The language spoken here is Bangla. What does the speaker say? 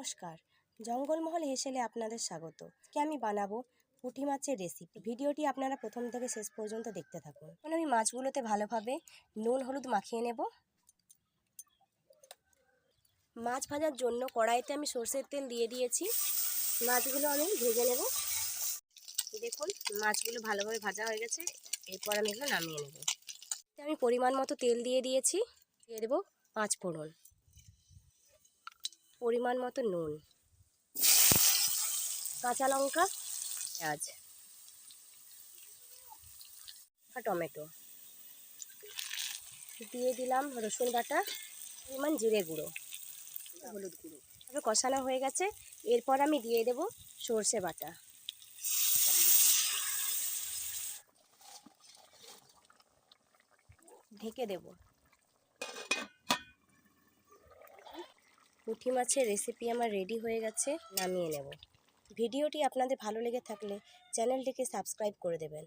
নমস্কার, জঙ্গলমহল হেসেলে আপনাদের স্বাগত। আজকে আমি বানাবো পুঁটি মাছের রেসিপি। ভিডিওটি আপনারা প্রথম থেকে শেষ পর্যন্ত দেখতে থাকুন। এখন আমি মাছগুলোতে ভালোভাবে নুন হলুদ মাখিয়ে নেব। মাছ ভাজার জন্য কড়াইতে আমি সরষের তেল দিয়ে দিয়েছি। মাছগুলো আমি ভেজে নেব। দেখুন মাছগুলো ভালোভাবে ভাজা হয়ে গেছে। এরপর আমি এগুলো নামিয়ে নেব। আমি পরিমাণ মতো তেল দিয়ে দিয়েছি। দিয়ে দেবো 5 ফোড়ন, পরিমাণ মতো নুন, কাঁচা লঙ্কা, পেঁয়াজ, টমেটো, দিয়ে দিলাম রসুন বাটা, পরিমাণ জিরে গুঁড়ো, হলুদ গুঁড়ো। তবে কষানো হয়ে গেছে। এরপর আমি দিয়ে দেব সর্ষে বাটা, ঢেকে দেব। পুঁটি মাছের রেসিপি আমার রেডি হয়ে গেছে, নামিয়ে নেব। ভিডিওটি আপনাদের ভালো লেগে থাকলে চ্যানেলটিকে সাবস্ক্রাইব করে দেবেন।